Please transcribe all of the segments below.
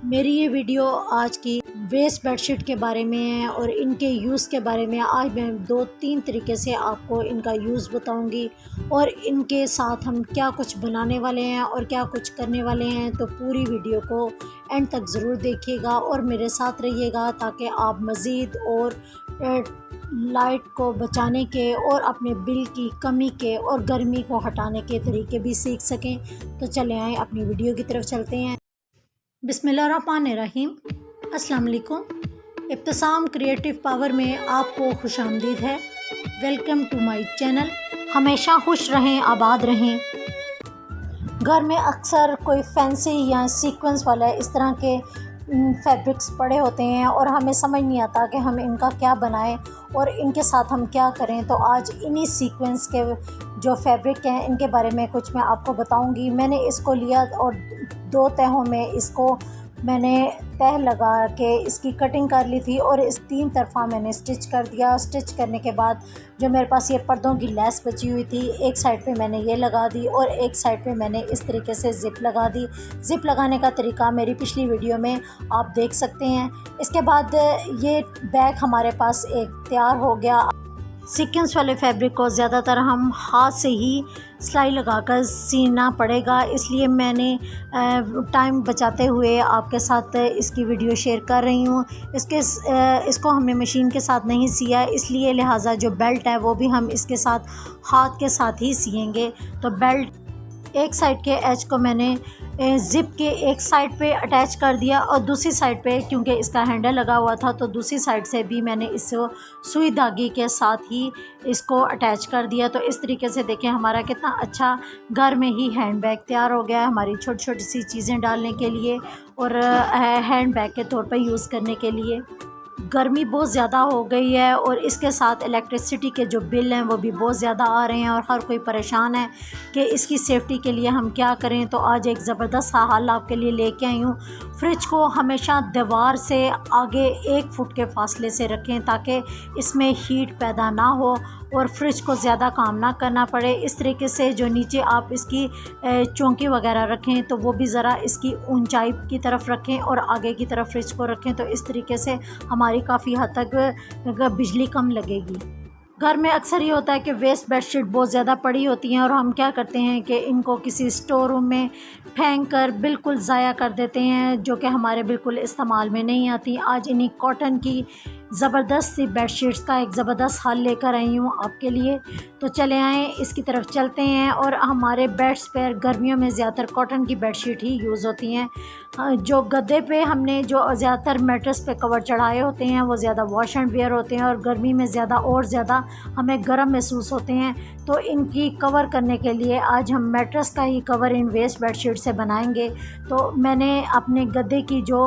मेरी ये वीडियो आज की वेस्ट बेडशीट के बारे में है और इनके यूज़ के बारे में। आज मैं 2-3 तरीके से आपको इनका यूज़ बताऊंगी और इनके साथ हम क्या कुछ बनाने वाले हैं और क्या कुछ करने वाले हैं। तो पूरी वीडियो को एंड तक ज़रूर देखिएगा और मेरे साथ रहिएगा ताकि आप मज़ीद और लाइट को बचाने के और अपने बिल की कमी के और गर्मी को हटाने के तरीके भी सीख सकें। तो चले आएँ अपनी वीडियो की तरफ चलते हैं। बिस्मिल्लाहिर्रहमानिर्रहीम। अस्सलाम वालेकुम। इब्तिसाम क्रिएटिव पावर में आपको खुशामदीद है। Welcome to my channel. हमेशा खुश रहें, आबाद रहें। घर में अक्सर कोई फैंसी या सीक्वेंस वाला इस तरह के फैब्रिक्स पड़े होते हैं और हमें समझ नहीं आता कि हम इनका क्या बनाएं और इनके साथ हम क्या करें। तो आज इन्हीं सीक्वेंस के जो फैब्रिक हैं इनके बारे में कुछ मैं आपको बताऊंगी। मैंने इसको लिया और 2 तहों में इसको मैंने तह लगा के इसकी कटिंग कर ली थी और इस 3 तरफ़ा मैंने स्टिच कर दिया। स्टिच करने के बाद जो मेरे पास ये पर्दों की लेस बची हुई थी, एक साइड पे मैंने ये लगा दी और एक साइड पे मैंने इस तरीके से ज़िप लगा दी। ज़िप लगाने का तरीका मेरी पिछली वीडियो में आप देख सकते हैं। इसके बाद ये बैग हमारे पास एक तैयार हो गया। सीक्वेंस वाले फैब्रिक को ज़्यादातर हम हाथ से ही सिलाई लगाकर सीना पड़ेगा, इसलिए मैंने टाइम बचाते हुए आपके साथ इसकी वीडियो शेयर कर रही हूँ। इसको हमने मशीन के साथ नहीं सिया, इसलिए लिहाजा जो बेल्ट है वो भी हम इसके साथ हाथ के साथ ही सिएंगे। तो बेल्ट एक साइड के एज को मैंने ज़िप के एक साइड पे अटैच कर दिया और दूसरी साइड पे क्योंकि इसका हैंडल लगा हुआ था तो दूसरी साइड से भी मैंने इस सुई धागे के साथ ही इसको अटैच कर दिया। तो इस तरीके से देखें हमारा कितना अच्छा घर में ही हैंड बैग तैयार हो गया है, हमारी छोटी छोटी सी चीज़ें डालने के लिए और हैंड बैग के तौर पर यूज़ करने के लिए। गर्मी बहुत ज़्यादा हो गई है और इसके साथ इलेक्ट्रिसिटी के जो बिल हैं वो भी बहुत ज़्यादा आ रहे हैं और हर कोई परेशान है कि इसकी सेफ्टी के लिए हम क्या करें। तो आज एक ज़बरदस्त हल आपके लिए लेके आई हूँ। फ्रिज को हमेशा दीवार से आगे 1 फुट के फासले से रखें ताकि इसमें हीट पैदा ना हो और फ्रिज को ज़्यादा काम ना करना पड़े। इस तरीके से जो नीचे आप इसकी चौंकी वगैरह रखें तो वो भी ज़रा इसकी ऊंचाई की तरफ रखें और आगे की तरफ फ्रिज को रखें। तो इस तरीके से हमारी काफ़ी हद तक बिजली कम लगेगी। घर में अक्सर ये होता है कि वेस्ट बेडशीट बहुत ज़्यादा पड़ी होती हैं और हम क्या करते हैं कि इनको किसी स्टोर रूम में फेंक कर बिल्कुल ज़ाया कर देते हैं, जो कि हमारे बिल्कुल इस्तेमाल में नहीं आती। आज इन्हीं कॉटन की ज़बरदस्त सी बेडशीट्स का एक ज़बरदस्त हल लेकर आई हूँ आपके लिए। तो चले आएँ इसकी तरफ चलते हैं। और हमारे बेड्स पर गर्मियों में ज़्यादातर कॉटन की बेडशीट ही यूज़ होती हैं। जो गद्दे पे हमने जो ज़्यादातर मैट्रेस पे कवर चढ़ाए होते हैं वो ज़्यादा वॉश एंड वेयर होते हैं और गर्मी में ज़्यादा और ज़्यादा हमें गर्म महसूस होते हैं। तो इनकी कवर करने के लिए आज हम मैट्रेस का ही कवर इन वेस्ट बेडशीट से बनाएंगे। तो मैंने अपने गद्दे की जो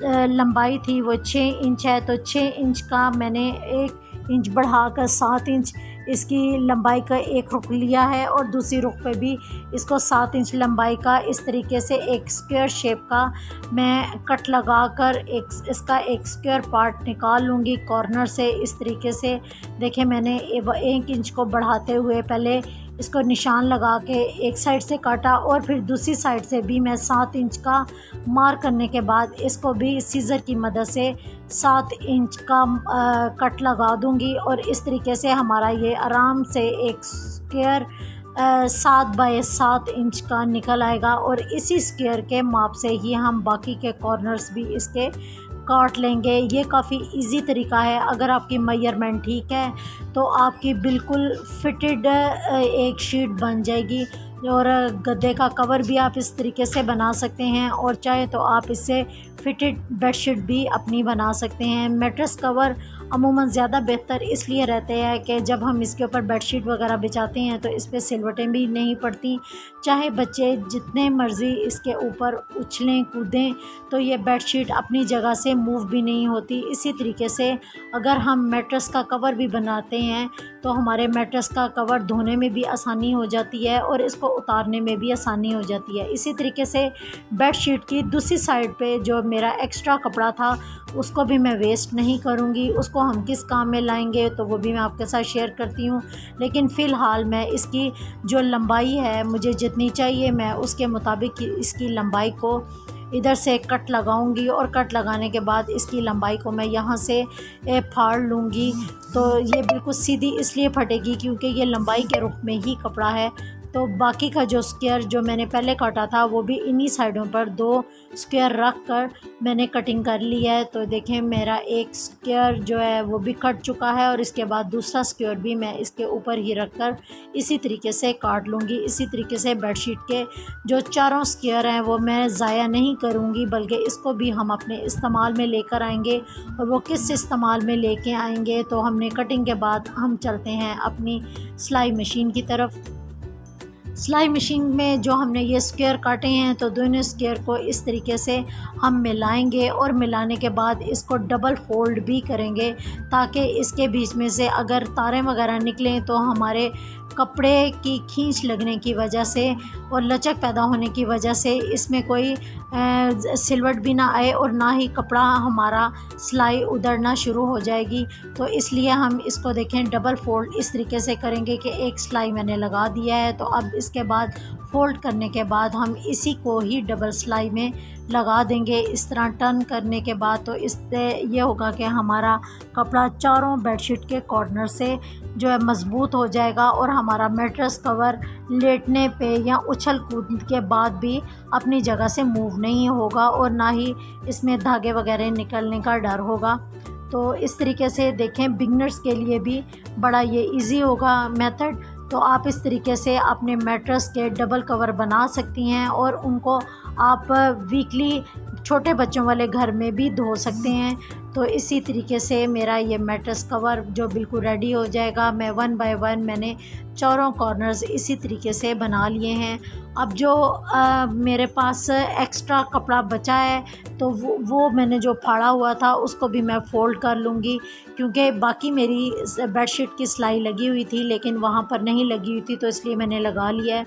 लंबाई थी वो 6 इंच है, तो 6 इंच का मैंने 1 इंच बढ़ाकर 7 इंच इसकी लंबाई का एक रुख लिया है और दूसरी रुख पे भी इसको 7 इंच लंबाई का इस तरीके से एक स्क्वायर शेप का मैं कट लगाकर इसका एक स्क्वायर पार्ट निकाल लूँगी कॉर्नर से। इस तरीके से देखें मैंने 1 इंच को बढ़ाते हुए पहले इसको निशान लगा के एक साइड से काटा और फिर दूसरी साइड से भी मैं 7 इंच का मार्क करने के बाद इसको भी सीज़र की मदद से 7 इंच का कट लगा दूंगी और इस तरीके से हमारा ये आराम से एक स्क्वायर 7 बाय 7 इंच का निकल आएगा और इसी स्क्वायर के माप से ही हम बाकी के कॉर्नर्स भी इसके काट लेंगे। ये काफ़ी इजी तरीका है। अगर आपकी मेजरमेंट ठीक है तो आपकी बिल्कुल फिटेड एक शीट बन जाएगी और गद्दे का कवर भी आप इस तरीके से बना सकते हैं और चाहे तो आप इससे फिटेड बेडशीट भी अपनी बना सकते हैं। मैट्रेस कवर अमूमन ज़्यादा बेहतर इसलिए रहते हैं कि जब हम इसके ऊपर बेडशीट वगैरह बिछाते हैं तो इस पर सिलवटें भी नहीं पड़ती। चाहे बच्चे जितने मर्ज़ी इसके ऊपर उछलें कूदें तो ये बेडशीट अपनी जगह से मूव भी नहीं होती। इसी तरीके से अगर हम मैट्रेस का कवर भी बनाते हैं तो हमारे मैट्रेस का कवर धोने में भी आसानी हो जाती है और इसको उतारने में भी आसानी हो जाती है। इसी तरीके से बेडशीट की दूसरी साइड पे जो मेरा एक्स्ट्रा कपड़ा था उसको भी मैं वेस्ट नहीं करूँगी। उसको हम किस काम में लाएंगे तो वो भी मैं आपके साथ शेयर करती हूँ। लेकिन फ़िलहाल मैं इसकी जो लंबाई है मुझे जितनी चाहिए मैं उसके मुताबिक इसकी लंबाई को इधर से कट लगाऊंगी और कट लगाने के बाद इसकी लंबाई को मैं यहाँ से फाड़ लूँगी। तो ये बिल्कुल सीधी इसलिए फटेगी क्योंकि ये लंबाई के रुख में ही कपड़ा है। तो बाकी का जो स्क्वायर जो मैंने पहले काटा था वो भी इन्हीं साइडों पर 2 स्क्वायर रख कर मैंने कटिंग कर ली है। तो देखें मेरा एक स्क्वायर जो है वो भी कट चुका है और इसके बाद दूसरा स्क्वायर भी मैं इसके ऊपर ही रख कर इसी तरीके से काट लूँगी। इसी तरीके से बेडशीट के जो चारों स्क्वायर हैं वो मैं ज़ाया नहीं करूँगी, बल्कि इसको भी हम अपने इस्तेमाल में लेकर आएंगे। और वो किस इस्तेमाल में लेके आएंगे, तो हमने कटिंग के बाद हम चलते हैं अपनी सिलाई मशीन की तरफ। सिलाई मशीन में जो हमने ये स्क्वायर काटे हैं तो दोनों स्क्वायर को इस तरीके से हम मिलाएंगे और मिलाने के बाद इसको डबल फोल्ड भी करेंगे ताकि इसके बीच में से अगर तारें वगैरह निकलें तो हमारे कपड़े की खींच लगने की वजह से और लचक पैदा होने की वजह से इसमें कोई सिलवट भी ना आए और ना ही कपड़ा हमारा सिलाई उधड़ना शुरू हो जाएगी। तो इसलिए हम इसको देखें डबल फोल्ड इस तरीके से करेंगे कि एक सिलाई मैंने लगा दिया है। तो अब इसके बाद फ़ोल्ड करने के बाद हम इसी को ही डबल सिलाई में लगा देंगे। इस तरह टर्न करने के बाद तो इससे ये होगा कि हमारा कपड़ा चारों बेडशीट के कॉर्नर से जो है मज़बूत हो जाएगा और हमारा मैट्रेस कवर लेटने पे या उछल कूद के बाद भी अपनी जगह से मूव नहीं होगा और ना ही इसमें धागे वगैरह निकलने का डर होगा। तो इस तरीके से देखें बिगनर्स के लिए भी बड़ा ये इजी होगा मेथड। तो आप इस तरीके से अपने मैट्रेस के डबल कवर बना सकती हैं और उनको आप वीकली छोटे बच्चों वाले घर में भी धो सकते हैं। तो इसी तरीके से मेरा ये मैट्रेस कवर जो बिल्कुल रेडी हो जाएगा। मैं 1 बाय 1 मैंने चारों कॉर्नर्स इसी तरीके से बना लिए हैं। अब जो मेरे पास एक्स्ट्रा कपड़ा बचा है तो वो मैंने जो फाड़ा हुआ था उसको भी मैं फ़ोल्ड कर लूँगी, क्योंकि बाकी मेरी बेडशीट की सिलाई लगी हुई थी लेकिन वहाँ पर नहीं लगी हुई थी तो इसलिए मैंने लगा लिया है।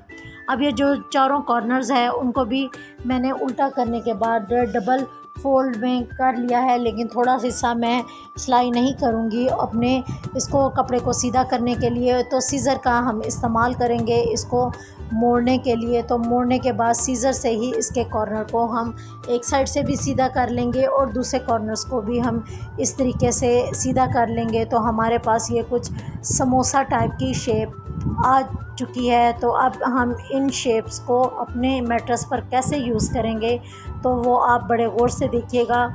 अब ये जो चारों कॉर्नर्स है उनको भी मैंने उल्टा करने के बाद डबल फोल्ड में कर लिया है, लेकिन थोड़ा सा हिस्सा मैं सिलाई नहीं करूँगी अपने इसको कपड़े को सीधा करने के लिए। तो सीज़र का हम इस्तेमाल करेंगे इसको मोड़ने के लिए। तो मोड़ने के बाद सीज़र से ही इसके कॉर्नर को हम एक साइड से भी सीधा कर लेंगे और दूसरे कॉर्नर्स को भी हम इस तरीके से सीधा कर लेंगे। तो हमारे पास ये कुछ समोसा टाइप की शेप आ चुकी है। तो अब हम इन शेप्स को अपने मैट्रेस पर कैसे यूज़ करेंगे तो वो आप बड़े गौर से देखिएगा।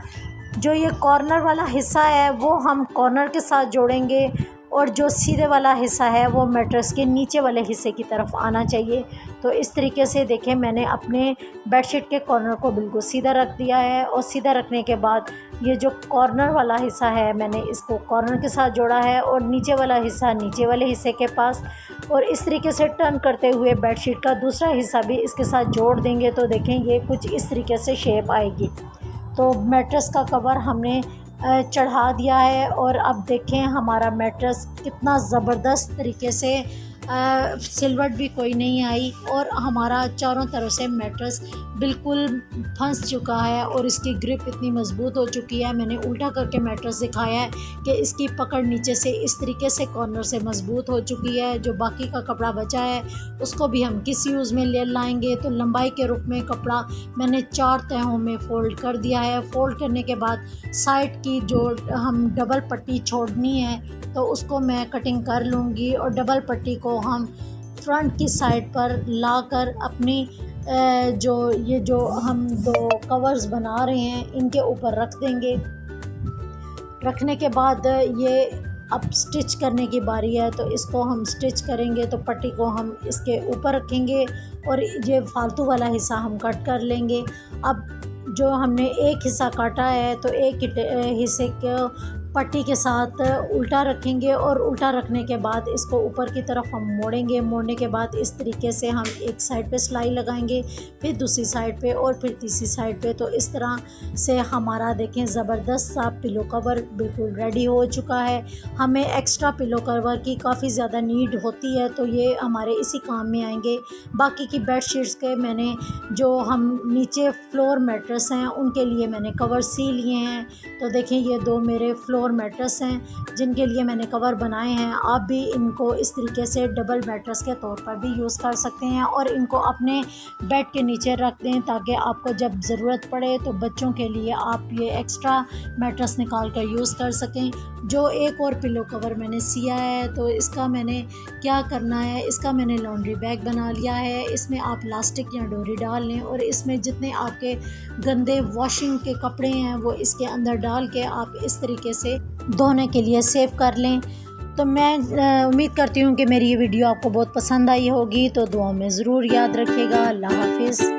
जो ये कॉर्नर वाला हिस्सा है वो हम कॉर्नर के साथ जोड़ेंगे और जो सीधे वाला हिस्सा है वो मैट्रेस के नीचे वाले हिस्से की तरफ आना चाहिए। तो इस तरीके से देखें मैंने अपने बेडशीट के कॉर्नर को बिल्कुल सीधा रख दिया है और सीधा रखने के बाद ये जो कॉर्नर वाला हिस्सा है मैंने इसको कॉर्नर के साथ जोड़ा है और नीचे वाला हिस्सा नीचे वाले हिस्से के पास। और इस तरीके से टर्न करते हुए बेडशीट का दूसरा हिस्सा भी इसके साथ जोड़ देंगे। तो देखें ये कुछ इस तरीके से शेप आएगी। तो मैट्रेस का कवर हमने चढ़ा दिया है और अब देखें हमारा मैट्रेस कितना ज़बरदस्त तरीके से सिलवट भी कोई नहीं आई और हमारा चारों तरफ से मैट्रेस बिल्कुल फंस चुका है और इसकी ग्रिप इतनी मज़बूत हो चुकी है। मैंने उल्टा करके मैट्रेस दिखाया है कि इसकी पकड़ नीचे से इस तरीके से कॉर्नर से मज़बूत हो चुकी है। जो बाकी का कपड़ा बचा है उसको भी हम किस यूज़ में ले लाएंगे। तो लंबाई के रुख में कपड़ा मैंने 4 तहों में फ़ोल्ड कर दिया है। फ़ोल्ड करने के बाद साइड की जो हम डबल पट्टी छोड़नी है तो उसको मैं कटिंग कर लूँगी और डबल पट्टी को हम फ्रंट की साइड पर लाकर अपनी जो हम 2 कवर्स बना रहे हैं इनके ऊपर रख देंगे। रखने के बाद ये अब स्टिच करने की बारी है। तो इसको हम स्टिच करेंगे। तो पट्टी को हम इसके ऊपर रखेंगे और ये फालतू वाला हिस्सा हम कट कर लेंगे। अब जो हमने एक हिस्सा काटा है तो एक हिस्से को पट्टी के साथ उल्टा रखेंगे और उल्टा रखने के बाद इसको ऊपर की तरफ हम मोड़ेंगे। मोड़ने के बाद इस तरीके से हम एक साइड पे सिलाई लगाएंगे, फिर दूसरी साइड पे और फिर तीसरी साइड पे। तो इस तरह से हमारा देखें ज़बरदस्त सा पिलो कवर बिल्कुल रेडी हो चुका है। हमें एक्स्ट्रा पिलो कवर की काफ़ी ज़्यादा नीड होती है तो ये हमारे इसी काम में आएंगे। बाकी की बेड शीट्स के मैंने जो हम नीचे फ्लोर मैट्रेस हैं उनके लिए मैंने कवर सी लिए हैं। तो देखें ये 2 मेरे फ्लोर और मैट्रेस हैं जिनके लिए मैंने कवर बनाए हैं। आप भी इनको इस तरीके से डबल मैट्रेस के तौर पर भी यूज़ कर सकते हैं और इनको अपने बेड के नीचे रख दें ताकि आपको जब ज़रूरत पड़े तो बच्चों के लिए आप ये एक्स्ट्रा मैट्रेस निकाल कर यूज़ कर सकें। जो एक और पिलो कवर मैंने सिया है तो इसका मैंने क्या करना है, इसका मैंने लॉन्ड्री बैग बना लिया है। इसमें आप इलास्टिक या डोरी डाल लें और इसमें जितने आपके गंदे वॉशिंग के कपड़े हैं वो इसके अंदर डाल के आप इस तरीके से धोने के लिए सेव कर लें। तो मैं उम्मीद करती हूँ कि मेरी ये वीडियो आपको बहुत पसंद आई होगी। तो दुआ में ज़रूर याद रखिएगा। अल्लाह हाफिज़।